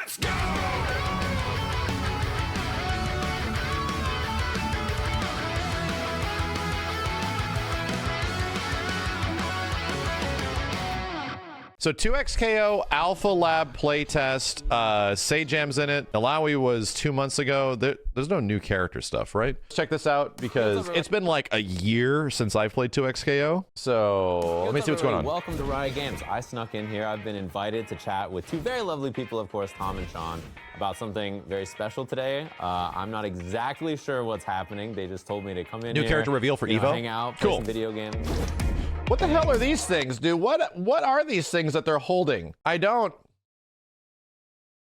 Let's go! So 2XKO Alpha Lab playtest, Sajam's in it. Alawi was 2 months ago. There's no new character stuff, right? Check this out because it's been like a year since I've played 2XKO. So let me see what's going on. Welcome to Riot Games. I snuck in here. I've been invited to chat with two very lovely people, of course, Tom and Sean, about something very special today. I'm not exactly sure what's happening. They just told me to come in New here, character reveal for Evo? hang out, play some video games. What the hell are these things, dude? What are these things that they're holding? I don't.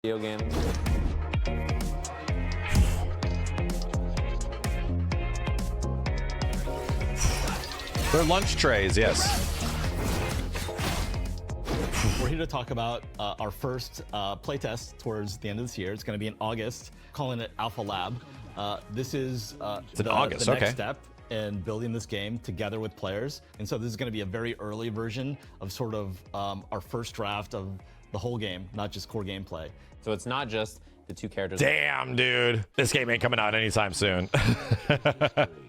Video games. They're lunch trays, yes. We're here to talk about our first playtest towards the end of this year. It's going to be in August, calling it Alpha Lab. This is It's in August, the okay. next step in building this game together with players. And so this is going to be a very early version of sort of our first draft of the whole game, not just core gameplay. So it's not just the two characters Damn, dude. This game ain't coming out anytime soon.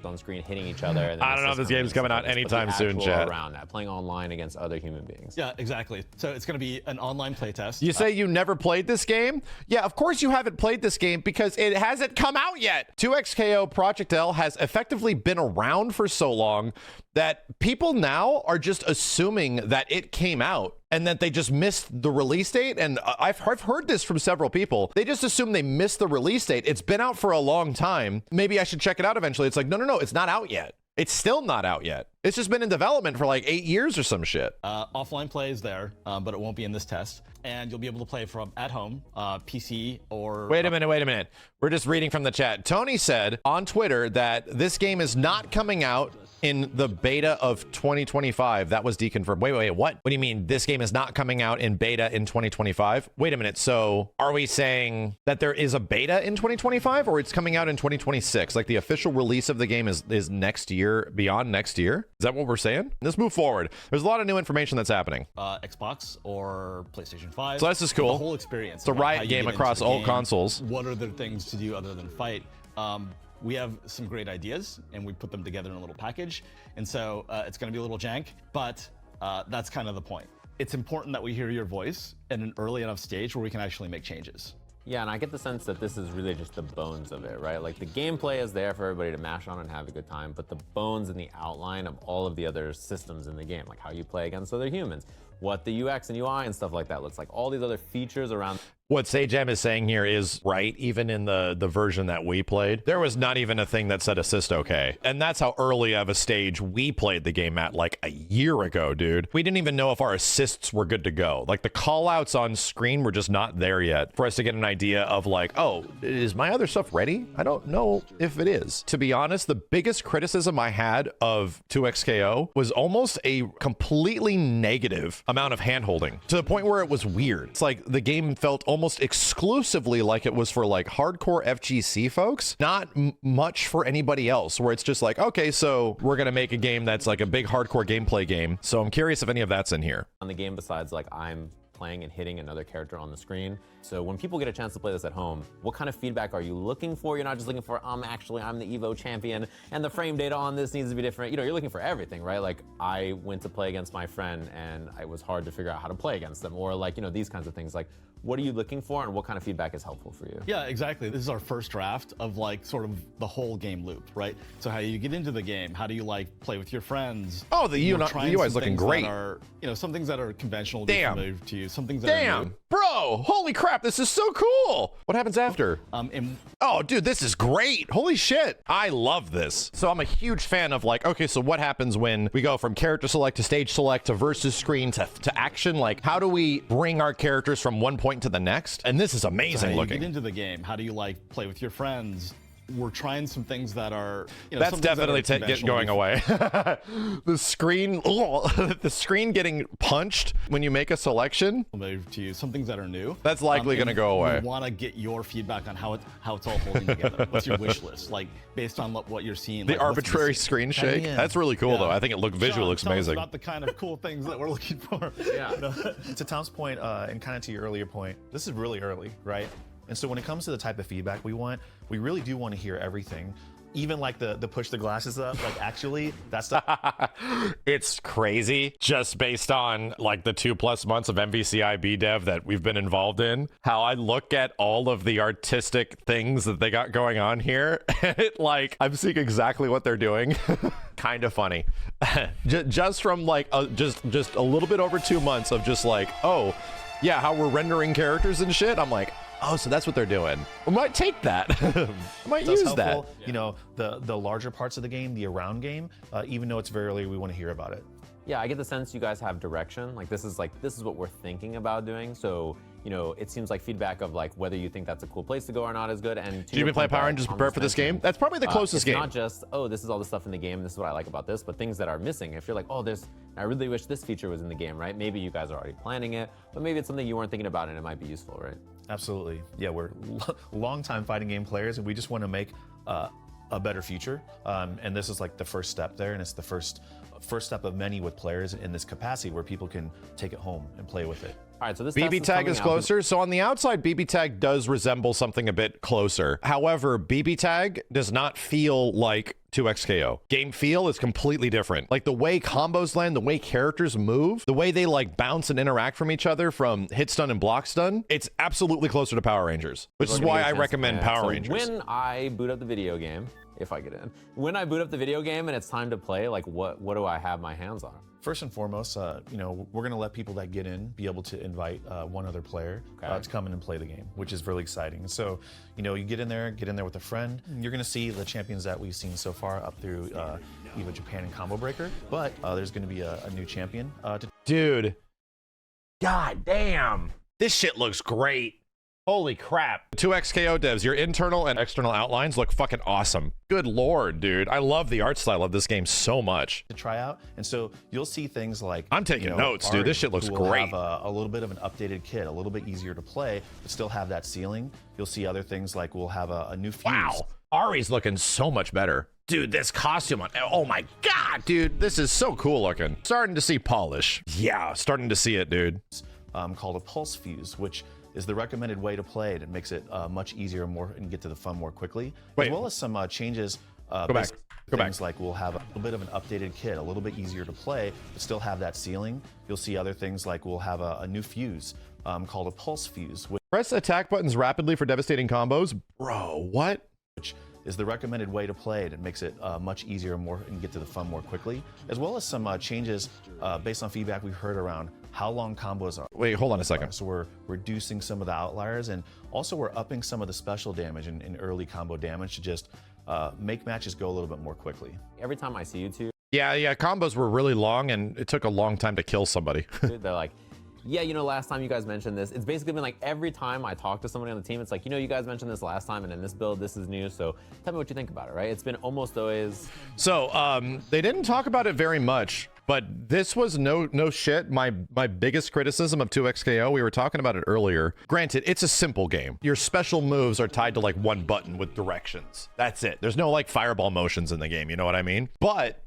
on screen hitting each other. And then I don't know if this game's coming out anytime soon, chat. Around that, playing online against other human beings. Yeah, exactly. So it's going to be an online playtest. You say you never played this game? Yeah, of course you haven't played this game because it hasn't come out yet. 2XKO Project L has effectively been around for so long that people now are just assuming that it came out and that they just missed the release date. And I've heard this from several people. They just assume they missed the release date. It's been out for a long time. Maybe I should check it out eventually. It's like, no, it's not out yet. It's still not out yet. It's just been in development for like 8 years or some shit. Offline play is there, but it won't be in this test. And you'll be able to play from at home, PC, or... Wait a minute. We're just reading from the chat. Tony said on Twitter that this game is not coming out in the beta of 2025. That was deconfirmed. Wait, what? What do you mean this game is not coming out in beta in 2025? Wait a minute. So are we saying that there is a beta in 2025 or it's coming out in 2026? Like the official release of the game is next year, beyond next year? Is that what we're saying? Let's move forward. There's a lot of new information that's happening. Xbox or PlayStation 5. So this is cool. The whole experience. It's a Riot game across all consoles. What are the things to do other than fight? We have some great ideas, and we put them together in a little package. And so it's going to be a little jank, but that's kind of the point. It's important that we hear your voice at an early enough stage where we can actually make changes. Yeah, and I get the sense that this is really just the bones of it, right? Like the gameplay is there for everybody to mash on and have a good time, but the bones and the outline of all of the other systems in the game, like how you play against other humans, what the UX and UI and stuff like that looks like, all these other features around. What Sajam is saying here is right. Even in the version that we played, there was not even a thing that said assist okay. And that's how early of a stage we played the game at, like a year ago, dude. We didn't even know if our assists were good to go. Like the call outs on screen were just not there yet for us to get an idea of like, oh, is my other stuff ready? I don't know if it is. To be honest, the biggest criticism I had of 2XKO was almost a completely negative amount of handholding to the point where it was weird. It's like the game felt almost exclusively like it was for like hardcore FGC folks, not much for anybody else, where it's just like, okay, so we're gonna make a game that's like a big hardcore gameplay game. So I'm curious if any of that's in here. On the game, besides like I'm playing and hitting another character on the screen. So when people get a chance to play this at home, what kind of feedback are you looking for? You're not just looking for, I'm the Evo champion and the frame data on this needs to be different. You know, you're looking for everything, right? Like I went to play against my friend and it was hard to figure out how to play against them, or like, you know, these kinds of things. Like, what are you looking for and what kind of feedback is helpful for you? Yeah, exactly. This is our first draft of like sort of the whole game loop, right? So how you get into the game, how do you like play with your friends? Oh, the UI is looking great. Are, you know, some things that are conventional Damn. familiar to you, some things that are new. Bro, holy crap, this is so cool. What happens after? And Oh, dude, this is great. Holy shit. I love this. So I'm a huge fan of like, okay, so what happens when we go from character select to stage select to versus screen to action? Like, how do we bring our characters from one point to the next? And this is amazing so how looking. you get into the game, how do you like play with your friends? we're trying some things that are, That's some things that are definitely going away. The screen, the screen getting punched when you make a selection. To you, some things that are new. That's likely going to go away. We want to get your feedback on how it's all holding together. What's your wish list, like based on what you're seeing? The like, arbitrary screen shake. That's really cool, though. I think it visually looks amazing. Not the kind of cool things that we're looking for. Yeah. To Tom's point, and kind of to your earlier point, this is really early, right? And so when it comes to the type of feedback we want, we really do want to hear everything. Even like the push the glasses up, like actually, that's the It's crazy, just based on like the 2+ months of MVCIB dev that we've been involved in, how I look at all of the artistic things that they got going on here, and I'm seeing exactly what they're doing. Kind of funny. Just from like just a little bit over 2 months of just like, oh yeah, how we're rendering characters and shit. I'm like, oh, so that's what they're doing. I might take that. I might use that. You know, the larger parts of the game, the around game, even though it's very early, we want to hear about it. Yeah, I get the sense you guys have direction. This is what we're thinking about doing. So, it seems like feedback of whether you think that's a cool place to go or not is good. And Did you been playing Power Rangers prepare for this game? That's probably the closest game. It's not just, oh, this is all the stuff in the game, this is what I like about this, but things that are missing. If you're like, oh, I really wish this feature was in the game, right? Maybe you guys are already planning it, but maybe it's something you weren't thinking about and it might be useful, right? Absolutely. Yeah, we're long-time fighting game players, and we just want to make a better future. And this is like the first step there, and it's the first step of many with players in this capacity where people can take it home and play with it. All right, so this BB tag is closer. So on the outside, BB tag does resemble something a bit closer. However, BB tag does not feel like 2XKO. Game feel is completely different. Like the way combos land, the way characters move, the way they bounce and interact from each other from hit stun and block stun, it's absolutely closer to Power Rangers, which is why I recommend Power Rangers. When I boot up the video game, if I get in, when I boot up the video game and it's time to play, what do I have my hands on? First and foremost, we're going to let people that get in be able to invite one other player to come in and play the game, which is really exciting. So, you get in there with a friend. You're going to see the champions that we've seen so far up through EVO Japan and Combo Breaker, but there's going to be a new champion. Dude, god damn, this shit looks great. Holy crap. 2XKO devs, your internal and external outlines look fucking awesome. Good lord, dude. I love the art style of this game so much. To try out, and so you'll see things like I'm taking notes, dude. This shit looks great. Have a little bit of an updated kit, a little bit easier to play, but still have that ceiling. You'll see other things like we'll have a new fuse. Wow, Ari's looking so much better. Dude, this costume on, oh my god, dude, this is so cool looking. Starting to see polish. Yeah, starting to see it, dude. Called a pulse fuse, which is the recommended way to play it. It makes it much easier and get to the fun more quickly. As well as some changes. Go back. Like we'll have a little bit of an updated kit, a little bit easier to play, but still have that ceiling. You'll see other things like we'll have a new fuse called a pulse fuse. Press attack buttons rapidly for devastating combos. Bro, what? Which is the recommended way to play it. It makes it much easier and get to the fun more quickly. As well as some changes based on feedback we've heard around how long combos are. Wait, hold on a second. So we're reducing some of the outliers, and also we're upping some of the special damage and early combo damage to just make matches go a little bit more quickly. Every time I see you two, yeah, combos were really long, and it took a long time to kill somebody. they're like, yeah, last time you guys mentioned this. It's basically been like every time I talk to somebody on the team, it's like, you guys mentioned this last time, and in this build, this is new. So tell me what you think about it, right? It's been almost always. So they didn't talk about it very much, but this was no shit. My biggest criticism of 2XKO, we were talking about it earlier. Granted, it's a simple game. Your special moves are tied to one button with directions. That's it. There's no fireball motions in the game. You know what I mean? But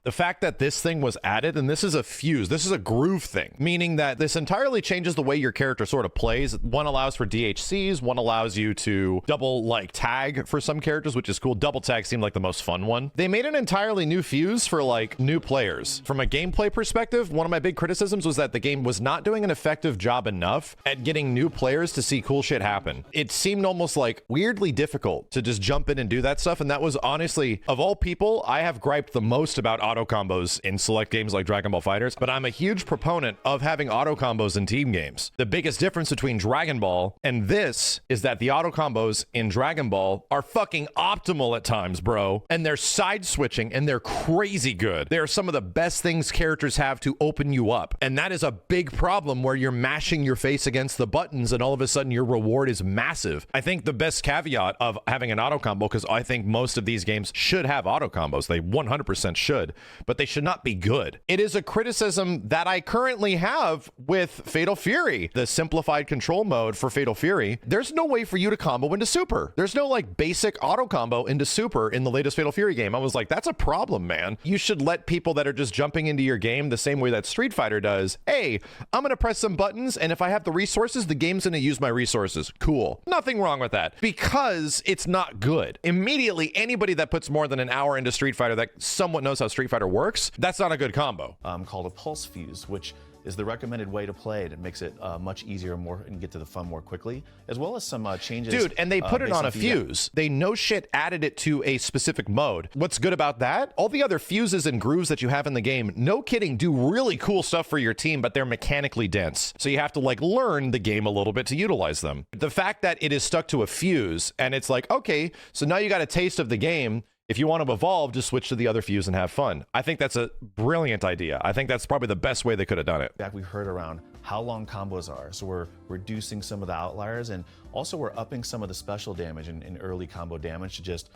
the fact that this thing was added, and this is a fuse, this is a groove thing, meaning that this entirely changes the way your character sort of plays. One allows for DHCs, one allows you to double tag for some characters, which is cool. Double tag seemed like the most fun one. They made an entirely new fuse for new players. From a gameplay perspective, one of my big criticisms was that the game was not doing an effective job enough at getting new players to see cool shit happen. It seemed almost weirdly difficult to just jump in and do that stuff, and that was honestly, of all people, I have griped the most about auto combos in select games like Dragon Ball FighterZ, but I'm a huge proponent of having auto combos in team games. The biggest difference between Dragon Ball and this is that the auto combos in Dragon Ball are fucking optimal at times, bro. And they're side switching and they're crazy good. They are some of the best things characters have to open you up. And that is a big problem where you're mashing your face against the buttons and all of a sudden your reward is massive. I think the best caveat of having an auto combo, because I think most of these games should have auto combos. They 100% should, but they should not be good. It is a criticism that I currently have with Fatal Fury, the simplified control mode for Fatal Fury. There's no way for you to combo into super. There's no like basic auto combo into super in the latest Fatal Fury game. I was like, that's a problem, man. You should let people that are just jumping into your game the same way that Street Fighter does. Hey, I'm gonna press some buttons, and if I have the resources, the game's gonna use my resources. Cool. Nothing wrong with that, because it's not good. Immediately, anybody that puts more than an hour into Street Fighter that somewhat knows how Street Fighter works, that's not a good combo. Called a pulse fuse, which is the recommended way to play it. It makes it much easier and get to the fun more quickly, as well as some changes. Dude, and they put it on a fuse. They no shit added it to a specific mode. What's good about that? All the other fuses and grooves that you have in the game, no kidding, do really cool stuff for your team, but they're mechanically dense. So you have to like learn the game a little bit to utilize them. The fact that it is stuck to a fuse and it's like, okay, so now you got a taste of the game. If you want to evolve, just switch to the other fuse and have fun. I think that's a brilliant idea. I think that's probably the best way they could have done it. We've heard around how long combos are. So we're reducing some of the outliers, and also we're upping some of the special damage and early combo damage to just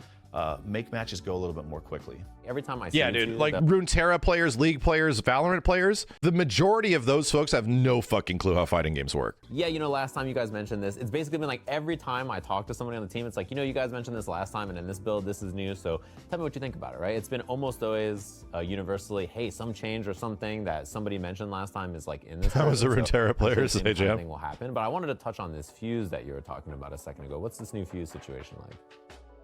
make matches go a little bit more quickly. Every time I see yeah, dude, like Runeterra players, League players, Valorant players, the majority of those folks have no fucking clue how fighting games work. Yeah, you know, last time you guys mentioned this, it's basically been like every time I talk to somebody on the team, it's like, you know, you guys mentioned this last time, and in this build, this is new, so tell me what you think about it, right? It's been almost always universally, hey, some change or something that somebody mentioned last time is like in this. That was the Runeterra players, hey, Jam. Thing will happen, but I wanted to touch on this fuse that you were talking about a second ago. What's this new fuse situation like?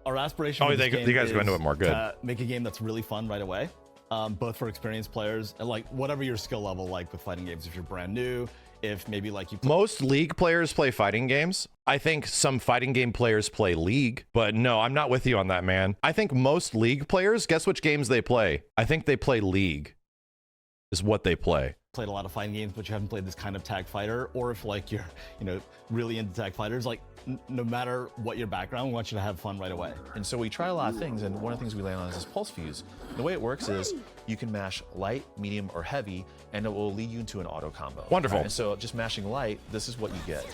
Our aspiration you guys go into it more. Good. To make a game that's really fun right away, both for experienced players and like whatever your skill level like with fighting games. If you're brand new, if maybe like you most League players play fighting games. I think some fighting game players play League, but no, I'm not with you on that, man. I think most League players, guess which games they play? I think they play League is what they play. Played a lot of fighting games, but you haven't played this kind of tag fighter, or if like you're, you know, really into tag fighters, like no matter what your background, we want you to have fun right away. And so we try a lot of things, and one of the things we land on is this pulse fuse. The way it works is you can mash light, medium, or heavy, and it will lead you into an auto combo. Wonderful. Right? And so just mashing light, this is what you get.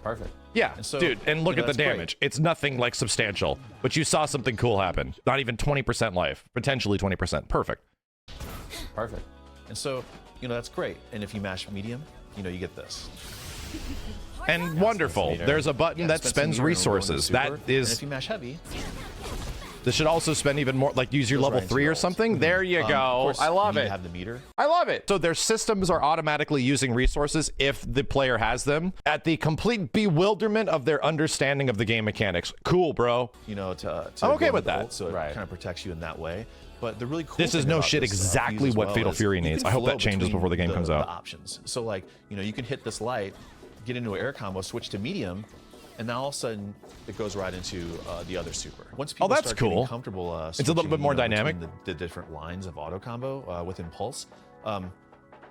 Perfect. Yeah, and so, dude, and look at the damage. Great. It's nothing like substantial, but you saw something cool happen. Not even 20% life, potentially 20%. Perfect. Perfect. And so, you know, that's great. And if you mash medium, you know, you get this. And wonderful. There's a button that spends resources. That is. And if you mash heavy, this should also spend even more, like use your level 3 or something. There you go. I love it. Have the meter. I love it. So their systems are automatically using resources if the player has them, at the complete bewilderment of their understanding of the game mechanics. Cool, bro. You know, I'm okay with that. So it kind of protects you in that way. But the really cool this is no shit exactly what Fatal Fury needs. I hope that changes before the game comes out. The options. So like, you know, you can hit this light, get into an air combo, switch to medium, and now all of a sudden it goes right into the other super. Once people that's start cool. getting comfortable, it's a little bit more dynamic. The different lines of auto combo within Pulse,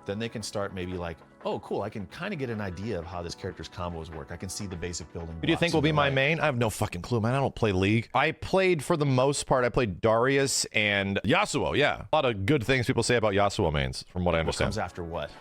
then they can start maybe like, oh, cool, I can kind of get an idea of how this character's combos work. I can see the basic building. Who do you think will be my main? I have no fucking clue, man. I don't play League. I played, for the most part, I played Darius and Yasuo, yeah. A lot of good things people say about Yasuo mains, from what I understand. What comes after what?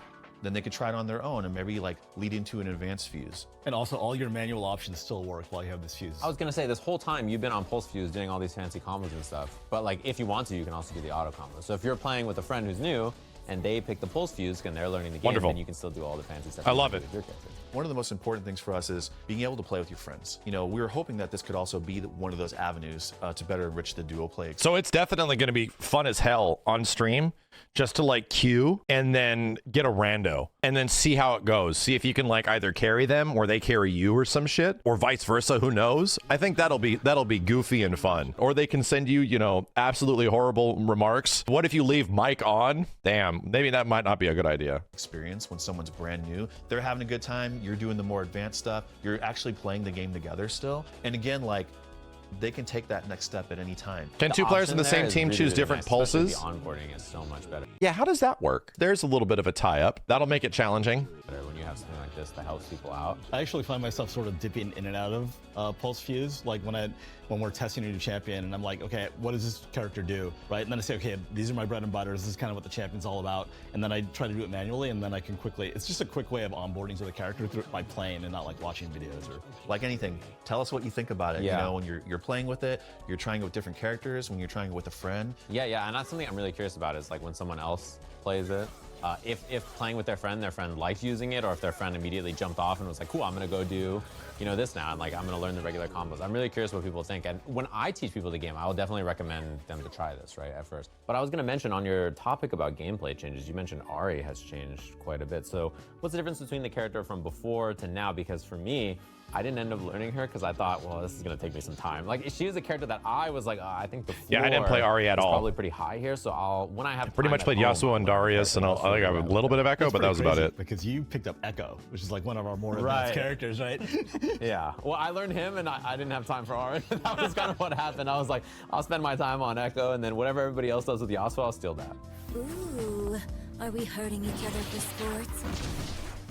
Then they could try it on their own and maybe like lead into an advanced fuse. And also all your manual options still work while you have this fuse. I was gonna say, this whole time you've been on Pulse Fuse doing all these fancy combos and stuff, but like if you want to, you can also do the auto combo. So if you're playing with a friend who's new and they pick the Pulse Fuse and they're learning the game, then you can still do all the fancy stuff. I love it. With your character. One of the most important things for us is being able to play with your friends. You know, we were hoping that this could also be one of those avenues to better enrich the duo play. So it's definitely going to be fun as hell on stream, just to like queue and then get a rando and then see how it goes. See if you can like either carry them or they carry you or some shit, or vice versa. Who knows? I think that'll be goofy and fun. Or they can send you, you know, absolutely horrible remarks. What if you leave mic on? Damn, maybe that might not be a good idea. Experience when someone's brand new, they're having a good time. You're doing the more advanced stuff. You're actually playing the game together still. And again, like, they can take that next step at any time. Can two players in the same team choose different pulses? The onboarding is so much better. Yeah, how does that work? There's a little bit of a tie-up. That'll make it challenging. When you have something like this that helps people out. I actually find myself sort of dipping in and out of pulse fuse, like when we're testing a new champion, and I'm like, okay, what does this character do, right? And then I say, okay, these are my bread and butters. This is kind of what the champion's all about. And then I try to do it manually, and then I can quickly. It's just a quick way of onboarding to the character by playing and not like watching videos or. Like anything, tell us what you think about it. Yeah. You know, when you're playing with it, you're trying it with different characters. When you're trying it with a friend. Yeah, and that's something I'm really curious about. Is like when someone else plays it. If playing with their friend liked using it, or if their friend immediately jumped off and was like, cool, I'm gonna go do, this now, and like I'm gonna learn the regular combos. I'm really curious what people think. And when I teach people the game, I will definitely recommend them to try this, right, at first. But I was gonna mention on your topic about gameplay changes, you mentioned Ari has changed quite a bit. So what's the difference between the character from before to now? Because for me, I didn't end up learning her because I thought, well, this is gonna take me some time. Like she is a character that I was like, I think the floor Yeah, I didn't play Ari at all. Probably pretty high here. So when I have Pretty much played Yasuo and Darius, and I think I have a little bit of Echo, but that was about it. Because you picked up Echo, which is like one of our more advanced characters, right? Yeah. Well, I learned him, and I didn't have time for Ari. That was kind of what happened. I was like, I'll spend my time on Echo, and then whatever everybody else does with Yasuo, I'll steal that. Ooh, are we hurting each other for sports?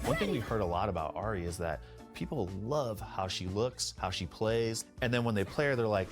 One thing we heard a lot about Ari is that people love how she looks, how she plays, and then when they play her, they're like,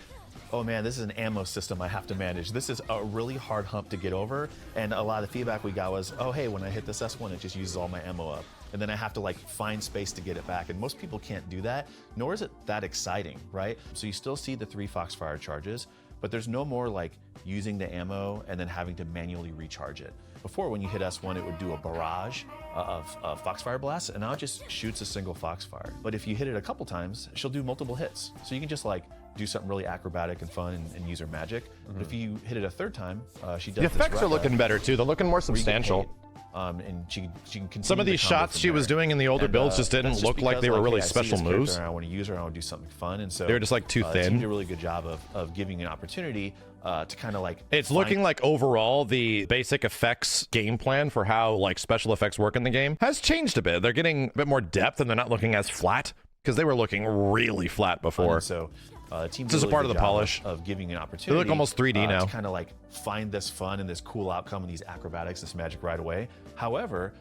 oh man, this is an ammo system I have to manage. This is a really hard hump to get over. And a lot of the feedback we got was, oh hey, when I hit this S1, it just uses all my ammo up. And then I have to like find space to get it back. And most people can't do that, nor is it that exciting, right? So you still see the 3 Foxfire charges, but there's no more like using the ammo and then having to manually recharge it. Before, when you hit S1, it would do a barrage of Foxfire blasts, and now it just shoots a single Foxfire. But if you hit it a couple times, she'll do multiple hits. So you can just like do something really acrobatic and fun and use her magic. But if you hit it a third time, she does The effects are looking better too. They're looking more substantial. And she can continue Some of these the combo shots from she was there. doing in the older And, builds just didn't that's look like because, they were really hey, I see special this character moves. and I want to use her, I want to do something fun, and so They were just like too the thin. team did a really good job of giving you an opportunity to kind of like. It's looking like overall the basic effects game plan for how like special effects work in the game has changed a bit. They're getting a bit more depth and they're not looking as flat because they were looking really flat before. So the team This is a did part really of the good job polish. of giving you an opportunity. look almost 3D now. To kind of like find this fun and this cool outcome and these acrobatics, this magic right away. However,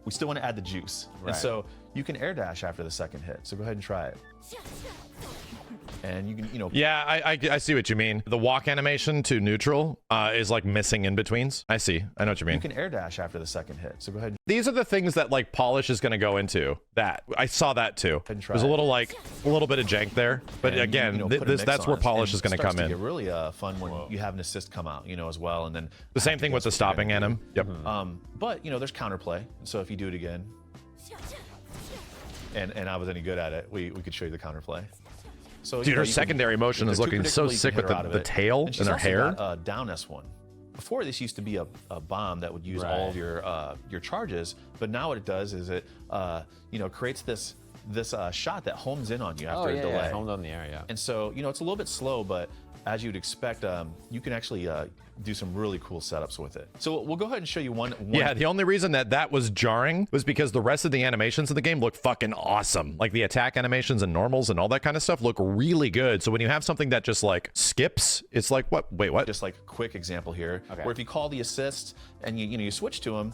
we still want to add the juice, and so you can air dash after the second hit. So go ahead and try it. And you can, Yeah, I see what you mean. The walk animation to neutral is like missing in betweens. I see. I know what you mean. you can air dash after the second hit. So go ahead. These are the things that like polish is going to go into. That I saw that too. And try There's a it. little bit of jank there, but And, again, put a mix that's on where it, polish and is going to it starts come in. Get really fun when you have an assist come out, as well, and then The same thing with the stopping anim. Yep. But there's counterplay, so if you do it again, and I was any good at it, we could show you the counterplay. So Dude, her secondary motion is looking so sick with the tail and her hair. Down S1. Before, this used to be a bomb that would use all of your charges, but now what it does is it creates this shot that homes in on you after a delay. Yeah, homed on the air, yeah. And so it's a little bit slow, but as you'd expect, you can actually do some really cool setups with it. So we'll go ahead and show you one. Yeah, the only reason that was jarring was because the rest of the animations in the game look fucking awesome. Like the attack animations and normals and all that kind of stuff look really good. So when you have something that just like skips, it's like, what? Wait, what? Just like a quick example here, where if you call the assist and you switch to him,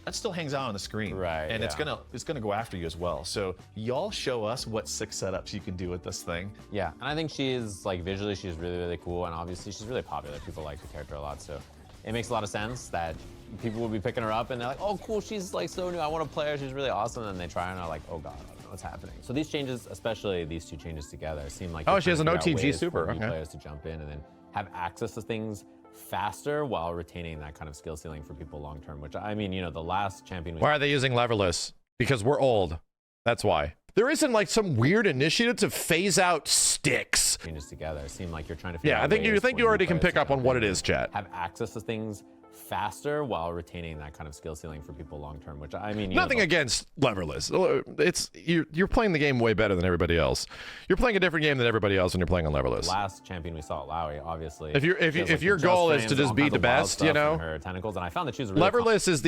that still hangs out on the screen, right? And it's gonna go after you as well. So y'all show us what 6 setups you can do with this thing. Yeah, and I think she's like visually, she's really, really cool, and obviously she's really popular. People like the character a lot, so it makes a lot of sense that people will be picking her up and they're like, oh, cool, she's like so new. I want to play her. She's really awesome. And then they try and are like, oh god, I don't know what's happening. So these changes, especially these 2 changes together, seem like she has an OTG super. super. Okay. Players to jump in and then have access to things faster while retaining that kind of skill ceiling for people long term, which I mean, the last champion. Why are they using leverless? Because we're old. That's why. There isn't like some weird initiative to phase out sticks. Changes together seem like you're trying to figure Yeah, out I think ways you for new already can players pick to up on jump what in it and is, chat. Have access to things faster while retaining that kind of skill ceiling for people long term, which I mean, Nothing against leverless. It's you're playing the game way better than everybody else. You're playing a different game than everybody else when you're playing on leverless. Last champion we saw, Lowy, obviously. If your goal is to just be the best, you know, her tentacles, and I found that she was really leverless is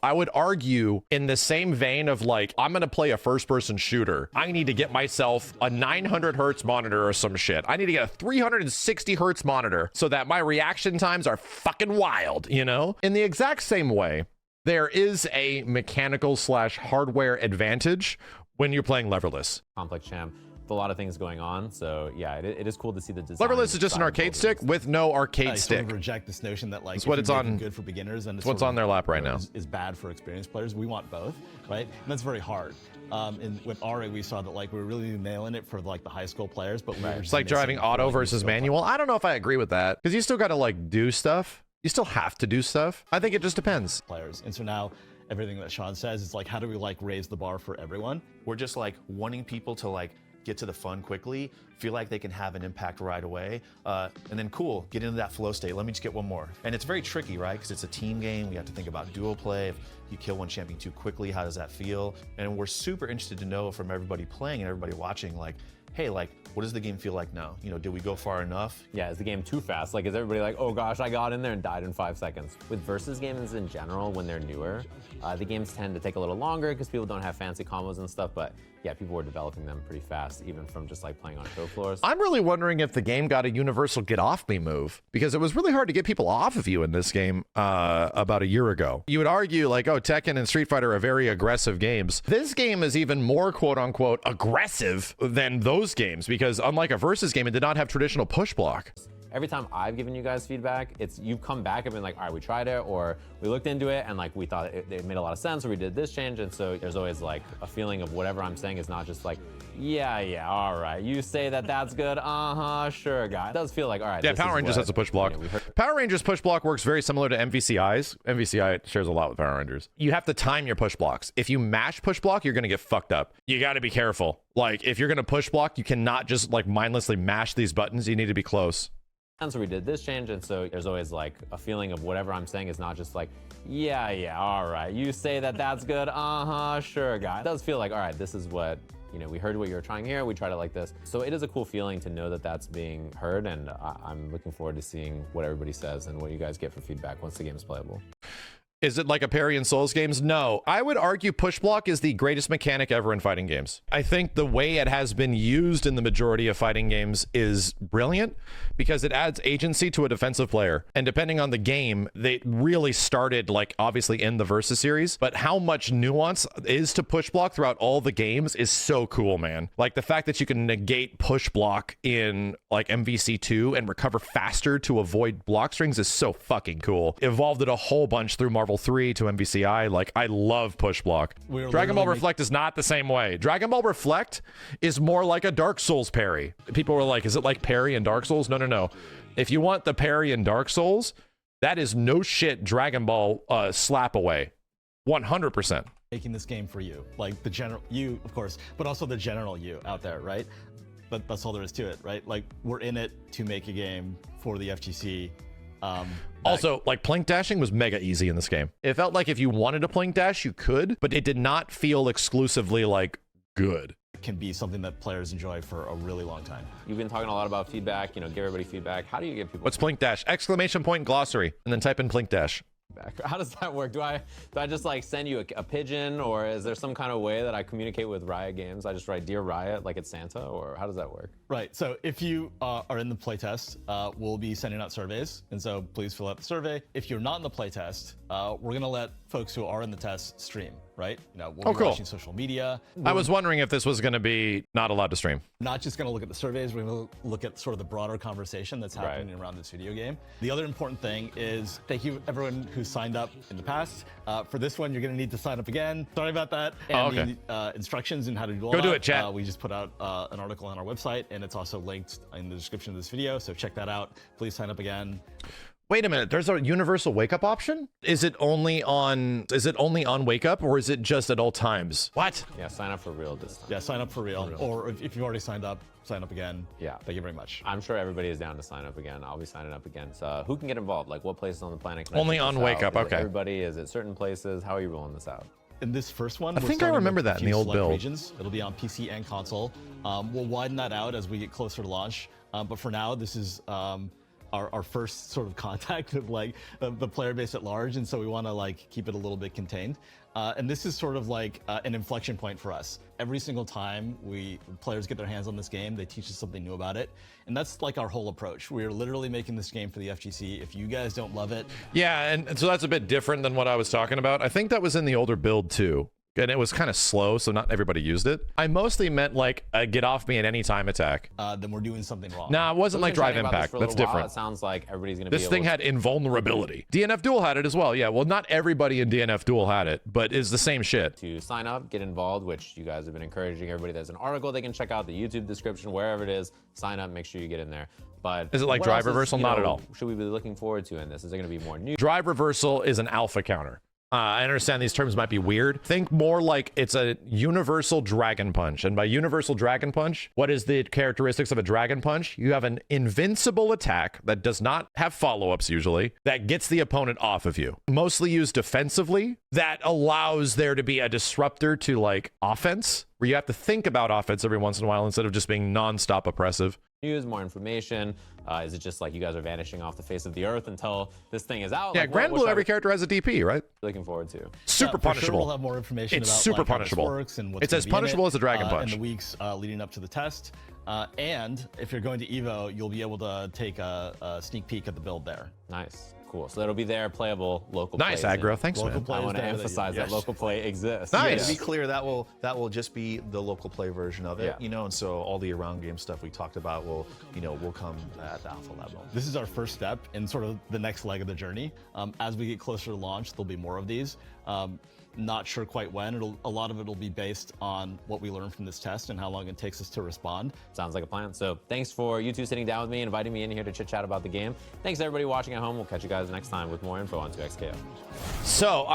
I would argue in the same vein of like, I'm gonna play a first-person shooter. I need to get myself a 900 hertz monitor or some shit. I need to get a 360 hertz monitor so that my reaction times are fucking wild, you know? In the exact same way, there is a mechanical / hardware advantage when you're playing leverless. complex champ with a lot of things going on. So yeah, it is cool to see the design. Leverless is just an arcade stick with no arcade I stick. sort of reject this notion that like It's what if it's you make it on- good for beginners and it's what's sort of, on their lap right now. is bad for experienced players. We want both, right? And that's very hard. And with RA, we saw that like we were really nailing it for like the high school players, but we were just It's like driving missing auto for, like, versus skill manual. I don't know if I agree with that because you still got to like do stuff. You still have to do stuff. I think it just depends. players. And so now everything that Sean says is like, how do we like raise the bar for everyone? We're just like wanting people to like get to the fun quickly, feel like they can have an impact right away, and then cool, get into that flow state. Let me just get one more. And it's very tricky, right? Because it's a team game. We have to think about duo play. If you kill one champion too quickly, how does that feel? And we're super interested to know from everybody playing and everybody watching, like, hey, like, what does the game feel like now? You know, did we go far enough? Yeah, is the game too fast? Like, is everybody like, oh gosh, I got in there and died in 5 seconds? With versus games in general, when they're newer, the games tend to take a little longer because people don't have fancy combos and stuff, but yeah, people were developing them pretty fast, even from just like playing on show floors. I'm really wondering if the game got a universal get off me move because it was really hard to get people off of you in this game about a year ago. You would argue like, oh, Tekken and Street Fighter are very aggressive games. This game is even more quote unquote aggressive than those games because unlike a versus game, it did not have traditional push block. Every time I've given you guys feedback, you've come back and been like, all right, we tried it, or we looked into it and like we thought it made a lot of sense, or we did this change. And so there's always like a feeling of whatever I'm saying is not just like, yeah, all right, you say that that's good, sure, guy. It does feel like, all right. Yeah, Power Rangers has a push block. Power Rangers push block works very similar to MVCI's. MVCI shares a lot with Power Rangers. You have to time your push blocks. If you mash push block, you're gonna get fucked up. You gotta be careful. Like if you're gonna push block, you cannot just like mindlessly mash these buttons. You need to be close. So we did this change, and so there's always like a feeling of whatever I'm saying is not just like, yeah, all right, you say that that's good, sure, guy. It does feel like, all right, this is what, you know, we heard what you were trying here, we tried it like this. So it is a cool feeling to know that that's being heard, and I'm looking forward to seeing what everybody says and what you guys get for feedback once the game is playable. Is it like a parry in Souls games? No. I would argue push block is the greatest mechanic ever in fighting games. I think the way it has been used in the majority of fighting games is brilliant because it adds agency to a defensive player. And depending on the game, they really started like obviously in the Versus series, but how much nuance is to push block throughout all the games is so cool, man. Like the fact that you can negate push block in like MVC2 and recover faster to avoid block strings is so fucking cool. Evolved it a whole bunch through Marvel 3 to MVCI. Like I love push block. Dragon Ball Reflect is not the same way. Dragon Ball Reflect is more like a Dark Souls parry. People were like, is it like parry in Dark Souls? No. If you want the parry in Dark Souls, that is no shit Dragon Ball slap away. 100%. Making this game for you, like the general you, of course, but also the general you out there, right? But that's all there is to it, right? Like we're in it to make a game for the FGC. Also, like plink dashing was mega easy in this game. It felt like if you wanted to plink dash, you could, but it did not feel exclusively like good. Can be something that players enjoy for a really long time. You've been talking a lot about feedback, you know, give everybody feedback. How do you give people What's plink dash? Exclamation point glossary, and then type in plink dash. feedback? How does that work? Do I just like send you a pigeon, or is there some kind of way that I communicate with Riot Games? I just write Dear Riot like it's Santa, or how does that work? Right, so if you are in the playtest, we'll be sending out surveys, and so please fill out the survey. If you're not in the playtest, we're gonna let folks who are in the test stream, right? You know, we'll be cool. watching social media. I was wondering if this was gonna be not allowed to stream. Not just gonna look at the surveys, we're gonna look at sort of the broader conversation that's happening around this video game. The other important thing is thank you everyone who signed up in the past. For this one, you're gonna need to sign up again. Sorry about that. And the instructions and how to do all that. Go do it, chat. We just put out an article on our website, and it's also linked in the description of this video, so check that out. Please sign up again. Wait a minute, there's a universal wake up option? Is it only on wake up, or is it just at all times? What? Yeah, sign up for real this time. Yeah, sign up for real. Or if you've already signed up, sign up again. Yeah. Thank you very much. I'm sure everybody is down to sign up again. I'll be signing up again. So who can get involved? Like what places on the planet can I Only check on this Wake out? Up, Is it okay. everybody? Is it certain places? How are you rolling this out? In this first one, I think I remember that in the old build. Regions. It'll be on PC and console. We'll widen that out as we get closer to launch. But for now, this is our first sort of contact with like the player base at large, and so we want to like keep it a little bit contained. And this is sort of like an inflection point for us. Every single time players get their hands on this game, they teach us something new about it. And that's like our whole approach. We're literally making this game for the FGC. If you guys don't love it. Yeah, and so that's a bit different than what I was talking about. I think that was in the older build too. And it was kind of slow, so not everybody used it. I mostly meant like a get off me at any time attack. Then we're doing something wrong. Nah, it wasn't like Drive Impact. That's different. It sounds like everybody's going to be This thing had invulnerability. DNF Duel had it as well. Yeah, well, not everybody in DNF Duel had it, but it's the same shit. to sign up, get involved, which you guys have been encouraging everybody. There's an article they can check out, the YouTube description, wherever it is. Sign up, make sure you get in there. But is it like what drive else reversal? you Not know, at all. Should we be looking forward to in this? Is there going to be more news? Drive reversal is an alpha counter. I understand these terms might be weird. Think more like it's a universal dragon punch. And by universal dragon punch, what is the characteristics of a dragon punch? You have an invincible attack that does not have follow-ups usually, that gets the opponent off of you. Mostly used defensively, that allows there to be a disruptor to like offense, where you have to think about offense every once in a while instead of just being non-stop oppressive. News, more information? Is it just like you guys are vanishing off the face of the earth until this thing is out? Yeah, Like, Grand what Blue, should every I character has a DP, right? be looking forward to? Super For punishable. Sure we'll have more information It's about super like, how punishable. this works and what's It's gonna as be in punishable it, as a Dragon Punch. in the weeks leading up to the test. And if you're going to Evo, you'll be able to take a sneak peek at the build there. Nice. Cool. So that'll be there, playable, local Nice, plays. aggro. Thanks, Local man. play I is want to there emphasize that yes. local play exists. Nice. To be clear, that will just be the local play version of it, Yeah. you know, and so all the around game stuff we talked about will come at the alpha level. This is our first step in sort of the next leg of the journey. As we get closer to launch, there'll be more of these. Not sure quite when. A lot of it will be based on what we learn from this test and how long it takes us to respond. Sounds like a plan. So thanks for you two sitting down with me, inviting me in here to chit chat about the game. Thanks to everybody watching at home. We'll catch you guys next time with more info on 2XKO. So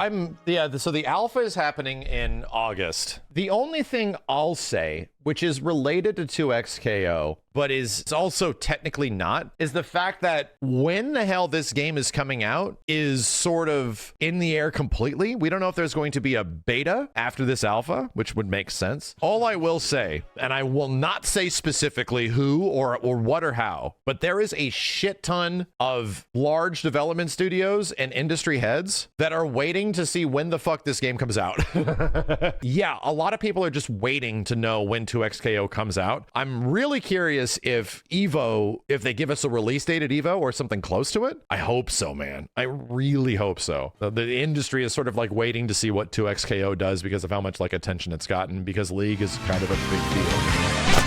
so the alpha is happening in August. The only thing I'll say, which is related to 2XKO, but is also technically not, is the fact that when the hell this game is coming out is sort of in the air completely. We don't know if there's going to be a beta after this alpha, which would make sense. All I will say, and I will not say specifically who or what or how, but there is a shit ton of large development studios and industry heads that are waiting to see when the fuck this game comes out. Yeah, a lot of people are just waiting to know when 2XKO comes out. I'm really curious if they give us a release date at Evo or something close to it. I hope so, man. I really hope so. The industry is sort of like waiting to see what 2XKO does because of how much like attention it's gotten, because League is kind of a big deal.